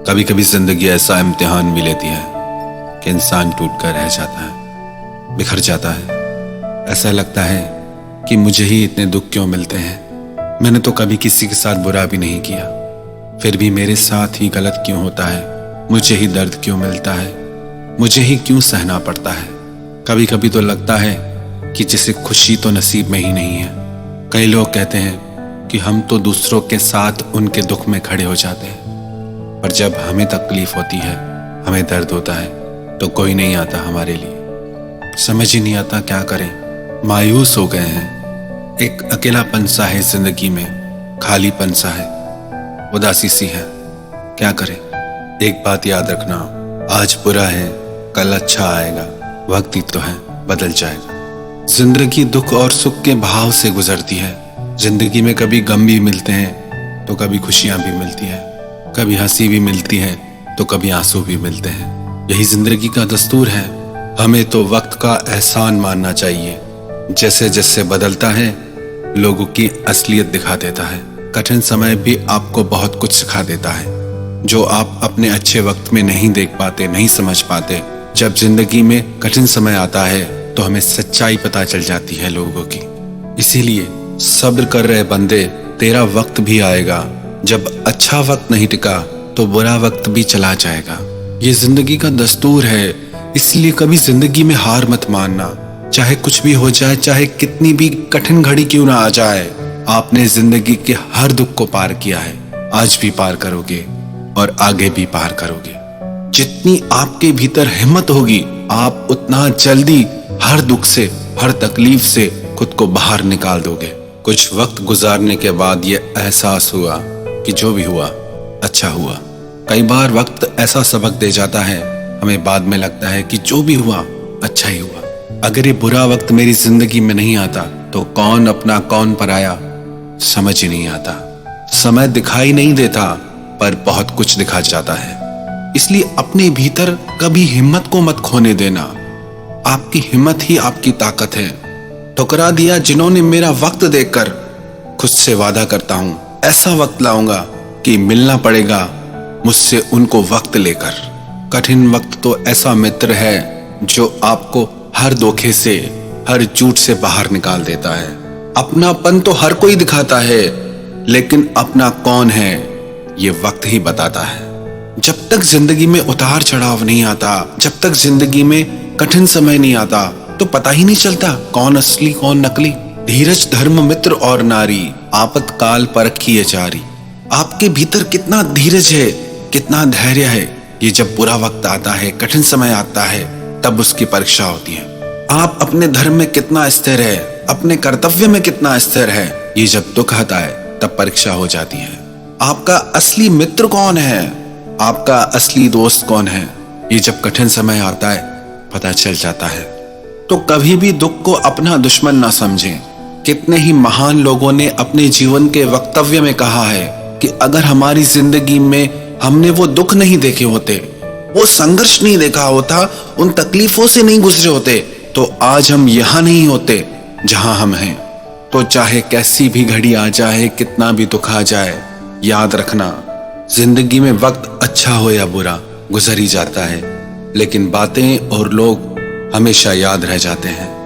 कभी कभी जिंदगी ऐसा इम्तिहान भी लेती है कि इंसान टूट कर रह जाता है, बिखर जाता है। ऐसा लगता है कि मुझे ही इतने दुख क्यों मिलते हैं। मैंने तो कभी किसी के साथ बुरा भी नहीं किया, फिर भी मेरे साथ ही गलत क्यों होता है। मुझे ही दर्द क्यों मिलता है, मुझे ही क्यों सहना पड़ता है। कभी कभी तो लगता है कि जैसे खुशी तो नसीब में ही नहीं है। कई लोग कहते हैं कि हम तो दूसरों के साथ उनके दुख में खड़े हो जाते हैं, पर जब हमें तकलीफ होती है, हमें दर्द होता है, तो कोई नहीं आता हमारे लिए। समझ ही नहीं आता क्या करें, मायूस हो गए हैं। एक अकेलापन सा है जिंदगी में, खालीपन सा है, उदासी सी है। क्या करें? एक बात याद रखना, आज बुरा है कल अच्छा आएगा। वक्त ही तो है, बदल जाएगा। जिंदगी दुख और सुख के भाव से गुजरती है। जिंदगी में कभी गम भी मिलते हैं तो कभी खुशियां भी मिलती है, कभी हंसी भी मिलती है तो कभी आंसू भी मिलते हैं। यही जिंदगी का दस्तूर है। हमें तो वक्त का एहसान मानना चाहिए। जैसे जैसे बदलता है, लोगों की असलियत दिखा देता है। कठिन समय भी आपको बहुत कुछ सिखा देता है, जो आप अपने अच्छे वक्त में नहीं देख पाते, नहीं समझ पाते। जब जिंदगी में कठिन समय आता है तो हमें सच्चाई पता चल जाती है लोगों की। इसीलिए सब्र कर रहे बंदे, तेरा वक्त भी आएगा। जब अच्छा वक्त नहीं टिका तो बुरा वक्त भी चला जाएगा। ये जिंदगी का दस्तूर है। इसलिए कभी जिंदगी में हार मत मानना। चाहे कुछ भी हो जाए, चाहे कितनी भी कठिन घड़ी क्यों ना आ जाए, आपने जिंदगी के हर दुख को पार किया है, आज भी पार करोगे और आगे भी पार करोगे। जितनी आपके भीतर हिम्मत होगी, आप उतना जल्दी हर दुख से, हर तकलीफ से खुद को बाहर निकाल दोगे। कुछ वक्त गुजारने के बाद ये एहसास हुआ कि जो भी हुआ अच्छा हुआ। कई बार वक्त ऐसा सबक दे जाता है, हमें बाद में लगता है कि जो भी हुआ अच्छा ही हुआ। अगर ये बुरा वक्त मेरी जिंदगी में नहीं आता तो कौन अपना कौन पराया समझ ही नहीं आता। समय दिखाई नहीं देता, पर बहुत कुछ दिखा जाता है। इसलिए अपने भीतर कभी हिम्मत को मत खोने देना। आपकी हिम्मत ही आपकी ताकत है। ठुकरा दिया जिन्होंने मेरा वक्त देखकर, खुद से वादा करता हूं ऐसा वक्त लाऊंगा कि मिलना पड़ेगा मुझसे उनको वक्त लेकर। कठिन वक्त तो ऐसा मित्र है जो आपको हर धोखे से, हर झूठ से बाहर निकाल देता है। अपनापन तो हर कोई दिखाता है, लेकिन अपना कौन है ये वक्त ही बताता है। जब तक जिंदगी में उतार चढ़ाव नहीं आता, जब तक जिंदगी में कठिन समय नहीं आता, तो पता ही नहीं चलता कौन असली कौन नकली। धीरज धर्म मित्र और नारी, आपतकाल परखिए जारी। आपके भीतर कितना धीरज है, कितना धैर्य है, ये जब बुरा वक्त आता है, कठिन समय आता है, तब उसकी परीक्षा होती है। आप अपने धर्म में कितना स्थिर है, अपने कर्तव्य में कितना स्थिर है, ये जब दुख आता है तब परीक्षा हो जाती है। आपका असली मित्र कौन है, आपका असली दोस्त कौन है, ये जब कठिन समय आता है पता चल जाता है। तो कभी भी दुख को अपना दुश्मन ना समझें। कितने ही महान लोगों ने अपने जीवन के वक्तव्य में कहा है कि अगर हमारी जिंदगी में हमने वो दुख नहीं देखे होते, वो संघर्ष नहीं देखा होता, उन तकलीफों से नहीं गुजरे होते, तो आज हम यहाँ नहीं होते जहां हम हैं। तो चाहे कैसी भी घड़ी आ जाए, कितना भी दुख आ जाए, याद रखना जिंदगी में वक्त अच्छा हो या बुरा गुजर ही जाता है, लेकिन बातें और लोग हमेशा याद रह जाते हैं।